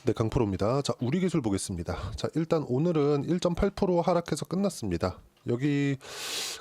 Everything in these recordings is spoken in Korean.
네, 강프로입니다. 자, 우리 기술 보겠습니다. 자, 일단 오늘은 1.8% 하락해서 끝났습니다. 여기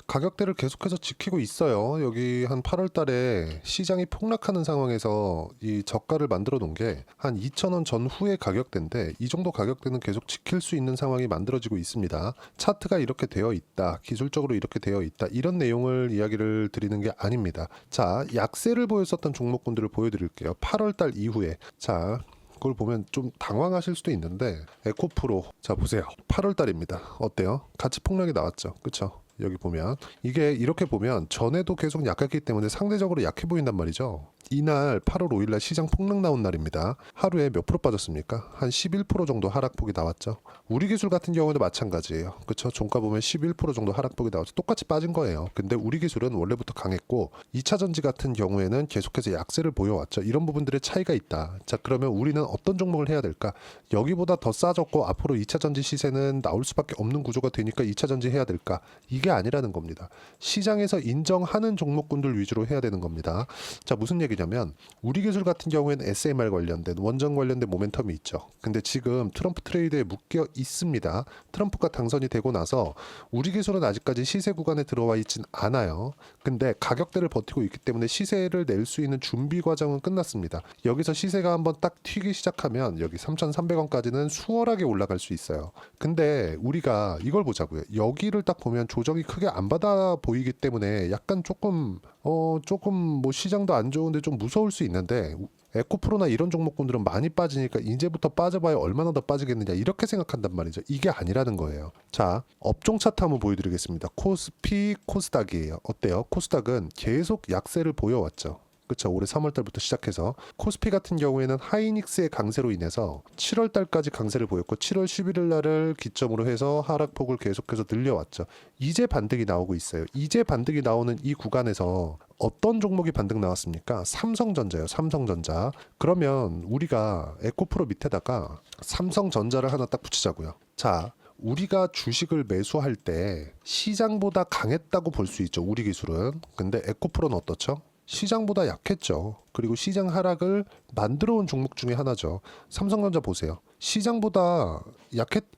가격대를 계속해서 지키고 있어요. 여기 한 8월 달에 시장이 폭락하는 상황에서 이 저가를 만들어 놓은 게 한 2,000원 전후의 가격대인데 이 정도 가격대는 계속 지킬 수 있는 상황이 만들어지고 있습니다. 차트가 이렇게 되어 있다. 기술적으로 이렇게 되어 있다. 이런 내용을 이야기를 드리는 게 아닙니다. 자, 약세를 보였었던 종목군들을 보여드릴게요. 8월 달 이후에. 자, 그걸 보면 좀 당황하실 수도 있는데 에코프로 자 보세요. 8월 달입니다. 어때요? 가치 폭락이 나왔죠. 그쵸? 여기 보면 이게 이렇게 보면 전에도 계속 약했기 때문에 상대적으로 약해 보인단 말이죠. 이날 8월 5일날 시장 폭락 나온 날입니다. 하루에 몇 프로 빠졌습니까? 한 11% 정도 하락폭이 나왔죠. 우리기술 같은 경우도 마찬가지예요. 그쵸? 종가 보면 11% 정도 하락폭이 나왔죠. 똑같이 빠진 거예요. 근데 우리기술은 원래부터 강했고 2차전지 같은 경우에는 계속해서 약세를 보여왔죠. 이런 부분들의 차이가 있다. 자, 그러면 우리는 어떤 종목을 해야 될까? 여기보다 더 싸졌고 앞으로 2차전지 시세는 나올 수밖에 없는 구조가 되니까 2차전지 해야 될까? 이게 아니라는 겁니다. 시장에서 인정하는 종목군들 위주로 해야 되는 겁니다. 자, 무슨 얘기냐면 우리기술 같은 경우에는 SMR 관련된 원전 관련된 모멘텀이 있죠. 근데 지금 트럼프 트레이드에 묶여 있습니다. 트럼프가 당선이 되고 나서 우리기술은 아직까지 시세 구간에 들어와 있진 않아요. 근데 가격대를 버티고 있기 때문에 시세를 낼 수 있는 준비 과정은 끝났습니다. 여기서 시세가 한번 딱 튀기 시작하면 여기 3,300원까지는 수월하게 올라갈 수 있어요. 근데 우리가 이걸 보자고요. 여기를 딱 보면 조정이 크게 안 받아 보이기 때문에 약간 조금 뭐 시장도 안 좋은데 좀 무서울 수 있는데 에코프로나 이런 종목군들은 많이 빠지니까 이제부터 빠져봐야 얼마나 더 빠지겠느냐 이렇게 생각한단 말이죠. 이게 아니라는 거예요. 자, 업종 차트 한번 보여드리겠습니다. 코스피, 코스닥이에요. 어때요? 코스닥은 계속 약세를 보여왔죠. 그쵸, 올해 3월 달부터 시작해서 코스피 같은 경우에는 하이닉스의 강세로 인해서 7월 달까지 강세를 보였고 7월 11일 날을 기점으로 해서 하락폭을 계속해서 늘려왔죠. 이제 반등이 나오고 있어요. 이제 반등이 나오는 이 구간에서 어떤 종목이 반등 나왔습니까? 삼성전자요. 삼성전자. 그러면 우리가 에코프로 밑에다가 삼성전자를 하나 딱 붙이자고요. 자, 우리가 주식을 매수할 때 시장보다 강했다고 볼 수 있죠. 우리 기술은. 근데 에코프로는 어떻죠? 시장보다 약했죠. 그리고 시장 하락을 만들어 온 종목 중에 하나죠. 삼성전자 보세요. 시장보다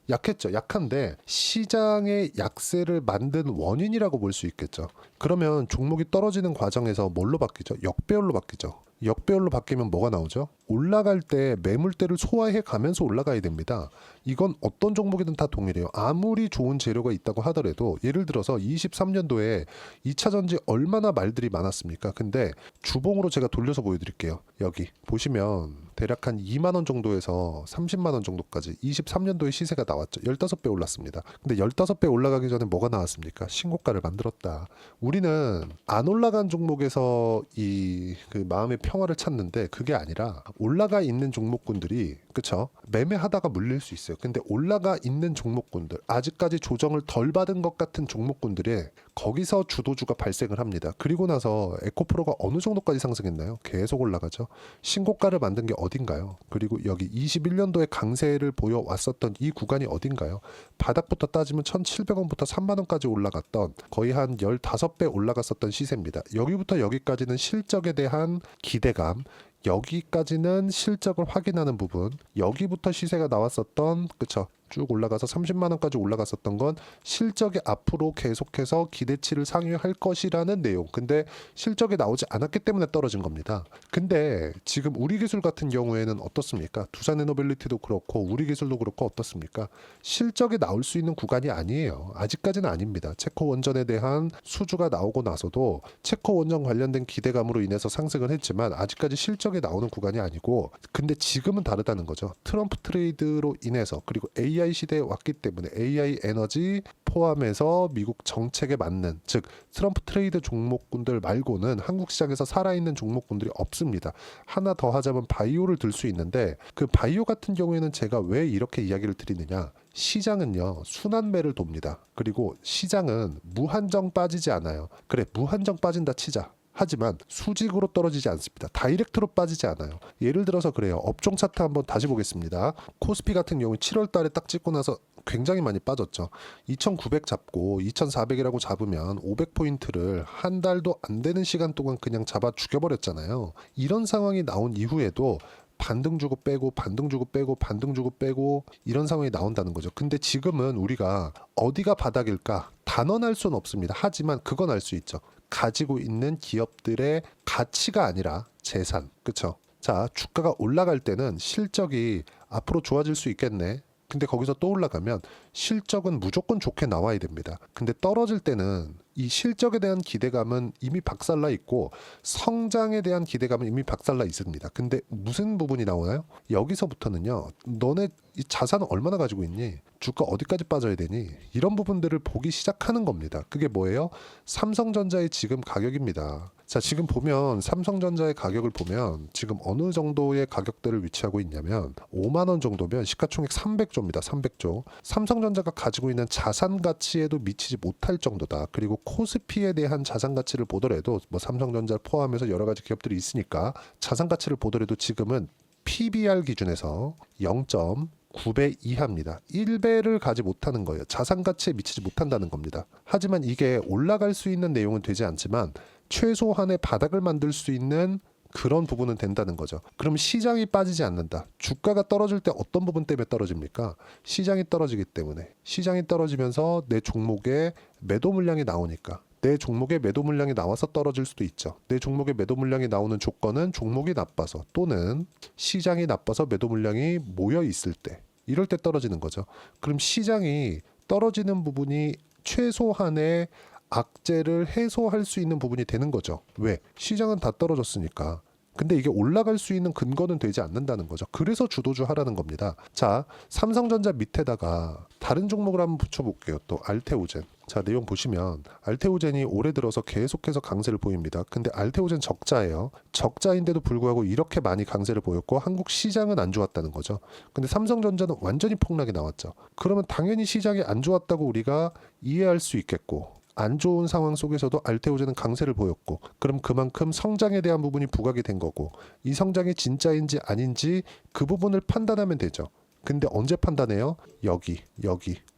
약했죠. 약한데 시장의 약세를 만든 원인이라고 볼 수 있겠죠. 그러면 종목이 떨어지는 과정에서 뭘로 바뀌죠? 역배열로 바뀌죠. 역배열로 바뀌면 뭐가 나오죠? 올라갈 때 매물대를 소화해 가면서 올라가야 됩니다. 이건 어떤 종목이든 다 동일해요. 아무리 좋은 재료가 있다고 하더라도 예를 들어서 23년도에 2차전지 얼마나 말들이 많았습니까? 근데 주봉으로 제가 돌려서 보여드릴게요. 여기 보시면 대략 한 2만 원 정도에서 30만 원 정도까지 23년도에 시세가 나왔죠. 15배 올랐습니다. 근데 15배 올라가기 전에 뭐가 나왔습니까? 신고가를 만들었다. 우리는 안 올라간 종목에서 그 마음의 평화를 찾는데 그게 아니라 올라가 있는 종목군들이 그쵸? 매매하다가 물릴 수 있어요. 근데 올라가 있는 종목군들 아직까지 조정을 덜 받은 것 같은 종목군들이 거기서 주도주가 발생을 합니다. 그리고 나서 에코프로가 어느 정도까지 상승했나요? 계속 올라가죠. 신고가를 만든 게 어딘가요? 그리고 여기 21년도에 강세를 보여왔었던 이 구간이 어딘가요? 바닥부터 따지면 1,700원부터 3만 원까지 올라갔던 거의 한 15배 올라갔었던 시세입니다. 여기부터 여기까지는 실적에 대한 기대감, 여기까지는 실적을 확인하는 부분, 여기부터 시세가 나왔었던 그쵸, 쭉 올라가서 30만 원까지 올라갔었던 건 실적이 앞으로 계속해서 기대치를 상회할 것이라는 내용. 근데 실적이 나오지 않았기 때문에 떨어진 겁니다. 근데 지금 우리기술 같은 경우에는 어떻습니까? 두산에너빌리티도 그렇고 우리기술도 그렇고 어떻습니까? 실적이 나올 수 있는 구간이 아니에요. 아직까지는 아닙니다. 체코 원전에 대한 수주가 나오고 나서도 체코 원전 관련된 기대감으로 인해서 상승을 했지만 아직까지 실적이 나오는 구간이 아니고, 근데 지금은 다르다는 거죠. 트럼프 트레이드로 인해서 그리고 AI 시대에 왔기 때문에 AI 에너지 포함해서 미국 정책에 맞는, 즉 트럼프 트레이드 종목군들 말고는 한국 시장에서 살아있는 종목군들이 없습니다. 하나 더 하자면 바이오를 들 수 있는데 그 바이오 같은 경우에는 제가 왜 이렇게 이야기를 드리느냐, 시장은요 순환매를 돕니다. 그리고 시장은 무한정 빠지지 않아요. 그래, 무한정 빠진다 치자. 하지만 수직으로 떨어지지 않습니다. 다이렉트로 빠지지 않아요. 예를 들어서 그래요. 업종 차트 한번 다시 보겠습니다. 코스피 같은 경우 7월 달에 딱 찍고 나서 굉장히 많이 빠졌죠. 2,900 잡고 2,400이라고 잡으면 500포인트를 한 달도 안 되는 시간 동안 그냥 잡아 죽여버렸잖아요. 이런 상황이 나온 이후에도 반등 주고 빼고 반등 주고 빼고 반등 주고 빼고 이런 상황이 나온다는 거죠. 근데 지금은 우리가 어디가 바닥일까 단언할 수는 없습니다. 하지만 그건 알 수 있죠. 가지고 있는 기업들의 가치가 아니라 재산. 그쵸? 자, 주가가 올라갈 때는 실적이 앞으로 좋아질 수 있겠네. 근데 거기서 또 올라가면 실적은 무조건 좋게 나와야 됩니다. 근데 떨어질 때는 이 실적에 대한 기대감은 이미 박살나 있고 성장에 대한 기대감은 이미 박살나 있습니다. 근데 무슨 부분이 나오나요? 여기서부터는요. 너네 이 자산은 얼마나 가지고 있니? 주가 어디까지 빠져야 되니? 이런 부분들을 보기 시작하는 겁니다. 그게 뭐예요? 삼성전자의 지금 가격입니다. 자, 지금 보면 삼성전자의 가격을 보면 지금 어느 정도의 가격대를 위치하고 있냐면 5만 원 정도면 시가총액 300조입니다. 300조. 삼성전자가 가지고 있는 자산 가치에도 미치지 못할 정도다. 그리고 코스피에 대한 자산 가치를 보더라도 뭐 삼성전자를 포함해서 여러 가지 기업들이 있으니까 자산 가치를 보더라도 지금은 PBR 기준에서 0.9배 이하입니다. 1배를 가지 못하는 거예요. 자산 가치에 미치지 못한다는 겁니다. 하지만 이게 올라갈 수 있는 내용은 되지 않지만 최소한의 바닥을 만들 수 있는 그런 부분은 된다는 거죠. 그럼 시장이 빠지지 않는다. 주가가 떨어질 때 어떤 부분 때문에 떨어집니까? 시장이 떨어지기 때문에. 시장이 떨어지면서 내 종목에 매도 물량이 나오니까. 내 종목에 매도 물량이 나와서 떨어질 수도 있죠. 내 종목에 매도 물량이 나오는 조건은 종목이 나빠서 또는 시장이 나빠서 매도 물량이 모여 있을 때. 이럴 때 떨어지는 거죠. 그럼 시장이 떨어지는 부분이 최소한의 악재를 해소할 수 있는 부분이 되는 거죠. 왜? 시장은 다 떨어졌으니까. 근데 이게 올라갈 수 있는 근거는 되지 않는다는 거죠. 그래서 주도주 하라는 겁니다. 자, 삼성전자 밑에다가 다른 종목을 한번 붙여볼게요. 또 알테오젠. 자, 내용 보시면 알테오젠이 올해 들어서 계속해서 강세를 보입니다. 근데 알테오젠 적자예요. 적자인데도 불구하고 이렇게 많이 강세를 보였고 한국 시장은 안 좋았다는 거죠. 근데 삼성전자는 완전히 폭락이 나왔죠. 그러면 당연히 시장이 안 좋았다고 우리가 이해할 수 있겠고 안 좋은 상황 속에서도 알테오젠은 강세를 보였고 그럼 그만큼 성장에 대한 부분이 부각이 된 거고 이 성장이 진짜인지 아닌지 그 부분을 판단하면 되죠. 근데 언제 판단해요? 여기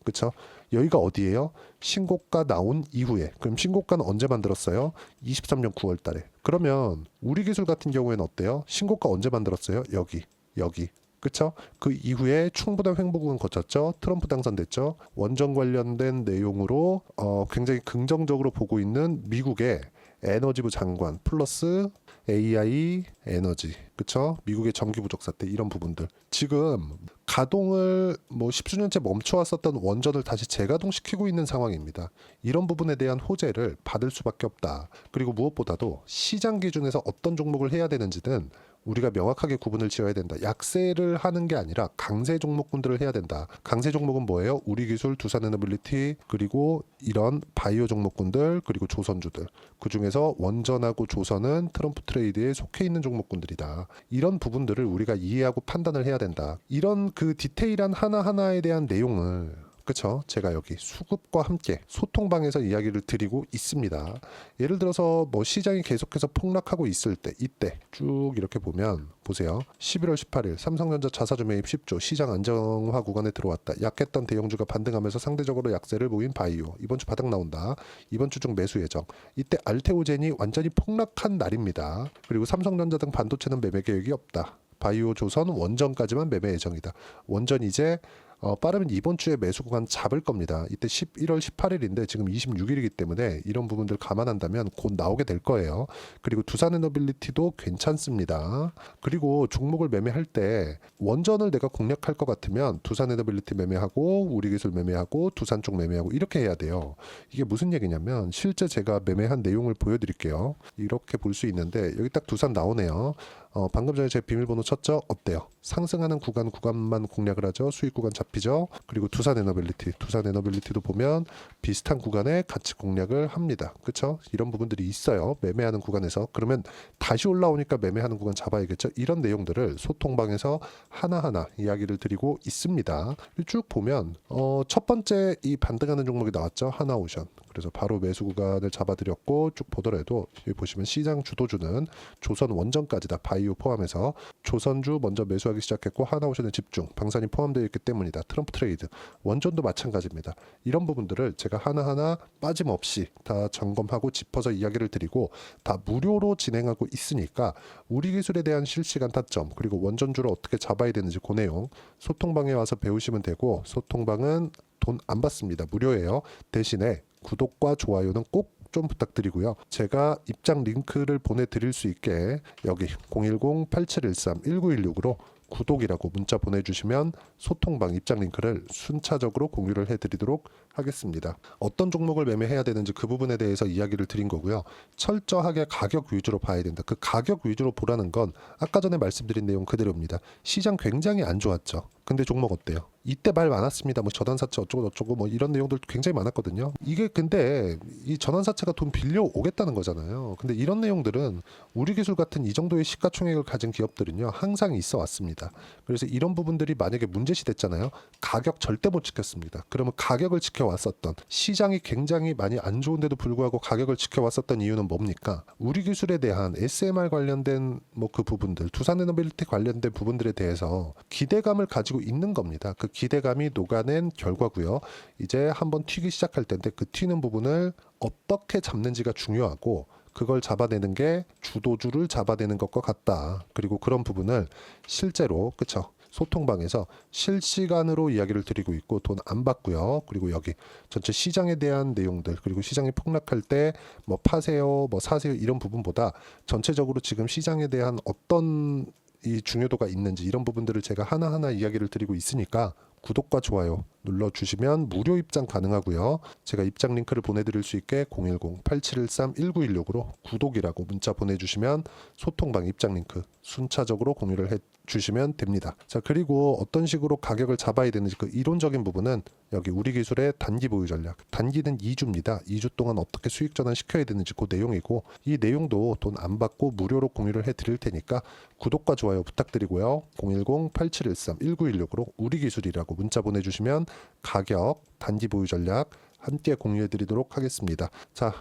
그쵸? 여기가 어디예요? 신고가 나온 이후에. 그럼 신고가는 언제 만들었어요? 23년 9월 달에. 그러면 우리 기술 같은 경우에는 어때요? 신고가 언제 만들었어요? 여기 그쵸? 그 이후에 충분한 횡보국은 거쳤죠. 트럼프 당선됐죠. 원전 관련된 내용으로 굉장히 긍정적으로 보고 있는 미국의 에너지부 장관 플러스 AI 에너지 그쵸? 미국의 전기 부족 사태 이런 부분들 지금 가동을 뭐 10주년째 멈춰왔었던 원전을 다시 재가동시키고 있는 상황입니다. 이런 부분에 대한 호재를 받을 수밖에 없다. 그리고 무엇보다도 시장 기준에서 어떤 종목을 해야 되는지는 우리가 명확하게 구분을 지어야 된다. 약세를 하는 게 아니라 강세 종목군들을 해야 된다. 강세 종목은 뭐예요? 우리기술, 두산에너빌리티, 그리고 이런 바이오 종목군들, 그리고 조선주들. 그중에서 원전하고 조선은 트럼프 트레이드에 속해 있는 종목군들이다. 이런 부분들을 우리가 이해하고 판단을 해야 된다. 이런 그 디테일한 하나하나에 대한 내용을 그쵸? 제가 여기 수급과 함께 소통방에서 이야기를 드리고 있습니다. 예를 들어서 뭐 시장이 계속해서 폭락하고 있을 때 이때 쭉 이렇게 보면 보세요. 11월 18일 삼성전자 자사주 매입 10조 시장 안정화 구간에 들어왔다. 약했던 대형주가 반등하면서 상대적으로 약세를 보인 바이오. 이번 주 바닥 나온다. 이번 주 중 매수 예정. 이때 알테오젠이 완전히 폭락한 날입니다. 그리고 삼성전자 등 반도체는 매매 계획이 없다. 바이오 조선 원전까지만 매매 예정이다. 원전 이제 빠르면 이번 주에 매수 구간 잡을 겁니다. 이때 11월 18일인데 지금 26일이기 때문에 이런 부분들 감안한다면 곧 나오게 될 거예요. 그리고 두산에너빌리티도 괜찮습니다. 그리고 종목을 매매할 때 원전을 내가 공략할 것 같으면 두산에너빌리티 매매하고 우리기술 매매하고 두산 쪽 매매하고 이렇게 해야 돼요. 이게 무슨 얘기냐면 실제 제가 매매한 내용을 보여드릴게요. 이렇게 볼 수 있는데 여기 딱 두산 나오네요. 방금 전에 제 비밀번호 쳤죠? 어때요? 상승하는 구간만 공략을 하죠. 수익 구간 잡히죠. 그리고 두산에너빌리티도 보면 비슷한 구간에 같이 공략을 합니다. 그렇죠? 이런 부분들이 있어요. 매매하는 구간에서. 그러면 다시 올라오니까 매매하는 구간 잡아야겠죠. 이런 내용들을 소통방에서 하나하나 이야기를 드리고 있습니다. 쭉 보면 첫 번째 이 반등하는 종목이 나왔죠. 하나오션. 그래서 바로 매수 구간을 잡아드렸고 쭉 보더라도 여기 보시면 시장 주도주는 조선 원전까지 다 바이오 포함해서 조선주 먼저 매수하기 시작했고 하나오션에 집중, 방산이 포함되어 있기 때문이다. 트럼프 트레이드, 원전도 마찬가지입니다. 이런 부분들을 제가 하나하나 빠짐없이 다 점검하고 짚어서 이야기를 드리고 다 무료로 진행하고 있으니까 우리 기술에 대한 실시간 타점 그리고 원전주를 어떻게 잡아야 되는지 그 내용 소통방에 와서 배우시면 되고, 소통방은 돈 안 받습니다. 무료예요. 대신에 구독과 좋아요는 꼭 좀 부탁드리고요. 제가 입장 링크를 보내드릴 수 있게 여기 010-8713-1916으로 구독이라고 문자 보내주시면 소통방 입장 링크를 순차적으로 공유를 해드리도록 하겠습니다. 어떤 종목을 매매해야 되는지 그 부분에 대해서 이야기를 드린 거고요. 철저하게 가격 위주로 봐야 된다. 그 가격 위주로 보라는 건 아까 전에 말씀드린 내용 그대로입니다. 시장 굉장히 안 좋았죠. 근데 종목 어때요? 이때 말 많았습니다. 뭐 전환사채 어쩌고 저쩌고 뭐 이런 내용들 굉장히 많았거든요. 이게 근데 이 전환사채가 돈 빌려 오겠다는 거잖아요. 근데 이런 내용들은 우리 기술 같은 이 정도의 시가총액을 가진 기업들은요 항상 있어 왔습니다. 그래서 이런 부분들이 만약에 문제시 됐잖아요. 가격 절대 못 지켰습니다. 그러면 가격을 지켜왔었던, 시장이 굉장히 많이 안 좋은데도 불구하고 가격을 지켜왔었던 이유는 뭡니까? 우리 기술에 대한 SMR 관련된 뭐 그 부분들, 두산에너빌리티 관련된 부분들에 대해서 기대감을 가지고 있는 겁니다. 그 기대감이 녹아낸 결과고요. 이제 한번 튀기 시작할 텐데 그 튀는 부분을 어떻게 잡는지가 중요하고, 그걸 잡아내는 게 주도주를 잡아내는 것과 같다. 그리고 그런 부분을 실제로 그쵸? 소통방에서 실시간으로 이야기를 드리고 있고 돈 안 받고요. 그리고 여기 전체 시장에 대한 내용들, 그리고 시장이 폭락할 때 뭐 파세요, 뭐 사세요 이런 부분보다 전체적으로 지금 시장에 대한 어떤 이 중요도가 있는지 이런 부분들을 제가 하나하나 이야기를 드리고 있으니까 구독과 좋아요 눌러주시면 무료 입장 가능하고요. 제가 입장 링크를 보내드릴 수 있게 010-8713-1916으로 구독이라고 문자 보내주시면 소통방 입장 링크 순차적으로 공유를 해주시면 됩니다. 자, 그리고 어떤 식으로 가격을 잡아야 되는지 그 이론적인 부분은 여기 우리 기술의 단기 보유 전략, 단기는 2주입니다. 2주 동안 어떻게 수익 전환 시켜야 되는지 그 내용이고, 이 내용도 돈 안 받고 무료로 공유를 해드릴 테니까 구독과 좋아요 부탁드리고요. 010-8713-1916으로 우리 기술이라고 문자 보내주시면 가격, 단기 보유 전략 함께 공유해 드리도록 하겠습니다. 자,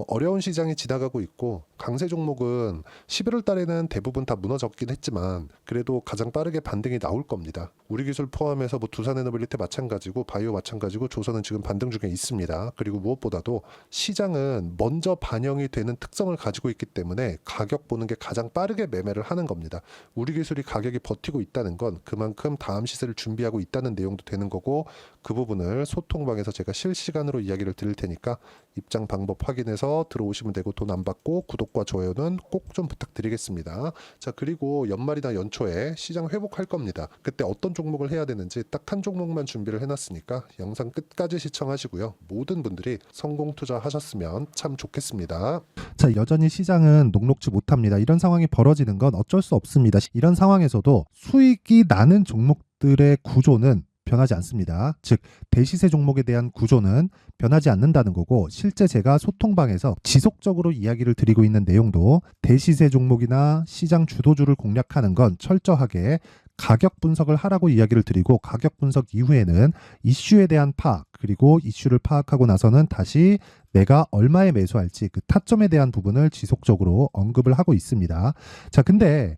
어려운 시장이 지나가고 있고 강세 종목은 11월 달에는 대부분 다 무너졌긴 했지만 그래도 가장 빠르게 반등이 나올 겁니다. 우리 기술 포함해서 뭐 두산에너빌리티 마찬가지고 바이오 마찬가지고 조선은 지금 반등 중에 있습니다. 그리고 무엇보다도 시장은 먼저 반영이 되는 특성을 가지고 있기 때문에 가격 보는 게 가장 빠르게 매매를 하는 겁니다. 우리 기술이 가격이 버티고 있다는 건 그만큼 다음 시세를 준비하고 있다는 내용도 되는 거고, 그 부분을 소통방에서 제가 실시간으로 이야기를 드릴 테니까 입장 방법 확인해서 들어오시면 되고 돈 안 받고 구독과 좋아요는 꼭 좀 부탁드리겠습니다. 자, 그리고 연말이나 연초에 시장 회복할 겁니다. 그때 어떤 종목을 해야 되는지 딱 한 종목만 준비를 해놨으니까 영상 끝까지 시청하시고요. 모든 분들이 성공 투자하셨으면 참 좋겠습니다. 자, 여전히 시장은 녹록지 못합니다. 이런 상황이 벌어지는 건 어쩔 수 없습니다. 이런 상황에서도 수익이 나는 종목들의 구조는 변하지 않습니다. 즉 대시세 종목에 대한 구조는 변하지 않는다는 거고, 실제 제가 소통방에서 지속적으로 이야기를 드리고 있는 내용도 대시세 종목이나 시장 주도주를 공략하는 건 철저하게 가격 분석을 하라고 이야기를 드리고, 가격 분석 이후에는 이슈에 대한 파악, 그리고 이슈를 파악하고 나서는 다시 내가 얼마에 매수할지 그 타점에 대한 부분을 지속적으로 언급을 하고 있습니다. 자, 근데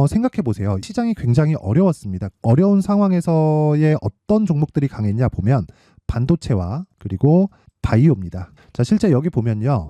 생각해 보세요. 시장이 굉장히 어려웠습니다. 어려운 상황에서의 어떤 종목들이 강했냐 보면 반도체와 그리고 바이오입니다. 자, 실제 여기 보면요.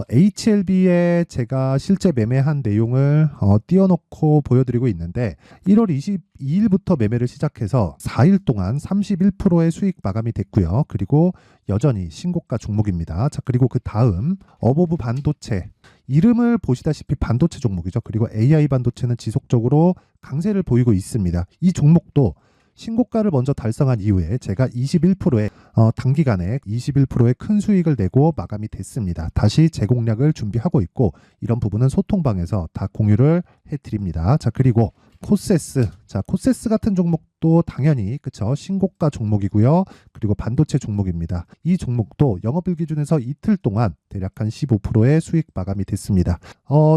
HLB에 제가 실제 매매한 내용을 띄워놓고 보여드리고 있는데 1월 22일부터 매매를 시작해서 4일 동안 31%의 수익 마감이 됐고요. 그리고 여전히 신고가 종목입니다. 자, 그리고 그 다음 어보브 반도체, 이름을 보시다시피 반도체 종목이죠. 그리고 AI 반도체는 지속적으로 강세를 보이고 있습니다. 이 종목도 신고가를 먼저 달성한 이후에 제가 21%의 단기간에 21%의 큰 수익을 내고 마감이 됐습니다. 다시 재공략을 준비하고 있고, 이런 부분은 소통방에서 다 공유를 해드립니다. 자, 그리고 코세스, 자, 코세스 같은 종목도 종목도 당연히 그쵸 신고가 종목이고요. 그리고 반도체 종목입니다. 이 종목도 영업일 기준에서 이틀 동안 대략 한 15%의 수익 마감이 됐습니다.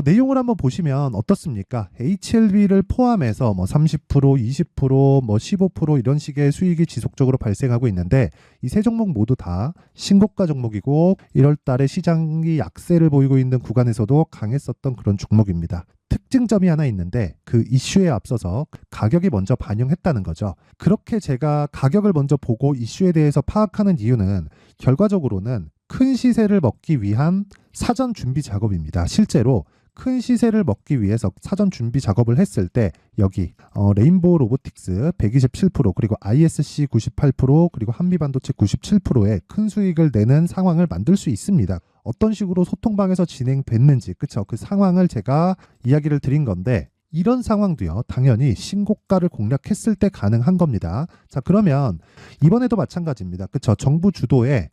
내용을 한번 보시면 어떻습니까? HLB를 포함해서 뭐 30%, 20%, 뭐 15% 이런 식의 수익이 지속적으로 발생하고 있는데 이 세 종목 모두 다 신고가 종목이고 1월 달에 시장이 약세를 보이고 있는 구간에서도 강했었던 그런 종목입니다. 특징점이 하나 있는데 그 이슈에 앞서서 가격이 먼저 반영했다는 거죠. 그렇게 제가 가격을 먼저 보고 이슈에 대해서 파악하는 이유는 결과적으로는 큰 시세를 먹기 위한 사전 준비 작업입니다. 실제로 큰 시세를 먹기 위해서 사전 준비 작업을 했을 때 여기 레인보우 로보틱스 127% 그리고 ISC 98% 그리고 한미반도체 97%의 큰 수익을 내는 상황을 만들 수 있습니다. 어떤 식으로 소통방에서 진행됐는지 그쵸 그 상황을 제가 이야기를 드린 건데 이런 상황도요 당연히 신고가를 공략했을 때 가능한 겁니다. 자 그러면 이번에도 마찬가지입니다. 그쵸 정부 주도의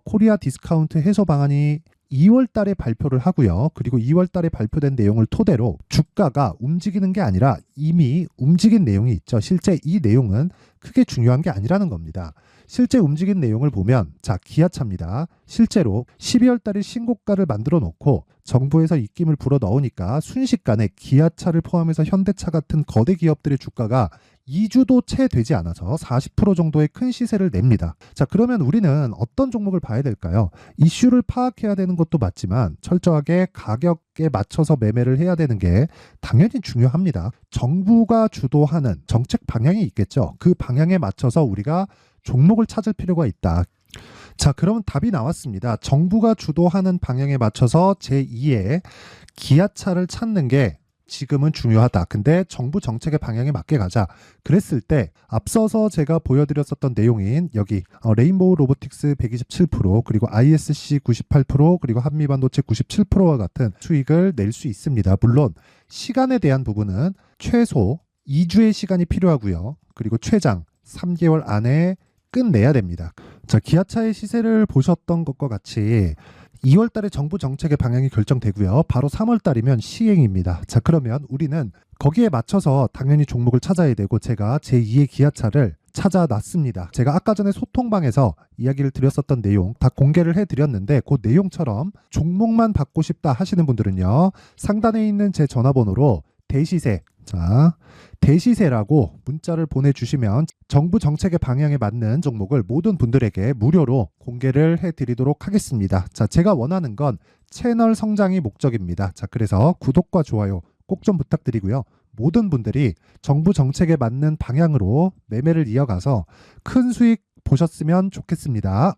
코리아 디스카운트 해소 방안이 2월 달에 발표를 하고요. 그리고 2월 달에 발표된 내용을 토대로 주가가 움직이는 게 아니라 이미 움직인 내용이 있죠. 실제 이 내용은 크게 중요한 게 아니라는 겁니다. 실제 움직인 내용을 보면 자 기아차입니다. 실제로 12월 달에 신고가를 만들어 놓고 정부에서 입김을 불어 넣으니까 순식간에 기아차를 포함해서 현대차 같은 거대 기업들의 주가가 2주도 채 되지 않아서 40% 정도의 큰 시세를 냅니다. 자, 그러면 우리는 어떤 종목을 봐야 될까요? 이슈를 파악해야 되는 것도 맞지만 철저하게 가격에 맞춰서 매매를 해야 되는 게 당연히 중요합니다. 정부가 주도하는 정책 방향이 있겠죠. 그 방향에 맞춰서 우리가 종목을 찾을 필요가 있다. 자, 그러면 답이 나왔습니다. 정부가 주도하는 방향에 맞춰서 제2의 기아차를 찾는 게 지금은 중요하다. 근데 정부 정책의 방향에 맞게 가자. 그랬을 때 앞서서 제가 보여드렸었던 내용인 여기 레인보우 로보틱스 127% 그리고 ISC 98% 그리고 한미반도체 97%와 같은 수익을 낼 수 있습니다. 물론 시간에 대한 부분은 최소 2주의 시간이 필요하고요. 그리고 최장 3개월 안에 끝내야 됩니다. 자, 기아차의 시세를 보셨던 것과 같이 2월 달에 정부 정책의 방향이 결정되고요. 바로 3월 달이면 시행입니다. 자, 그러면 우리는 거기에 맞춰서 당연히 종목을 찾아야 되고 제가 제2의 기아차를 찾아놨습니다. 제가 아까 전에 소통방에서 이야기를 드렸었던 내용 다 공개를 해드렸는데 그 내용처럼 종목만 받고 싶다 하시는 분들은요. 상단에 있는 제 전화번호로 대시세 자 대시세라고 문자를 보내주시면 정부 정책의 방향에 맞는 종목을 모든 분들에게 무료로 공개를 해드리도록 하겠습니다. 자, 제가 원하는 건 채널 성장이 목적입니다. 자, 그래서 구독과 좋아요 꼭 좀 부탁드리고요. 모든 분들이 정부 정책에 맞는 방향으로 매매를 이어가서 큰 수익 보셨으면 좋겠습니다.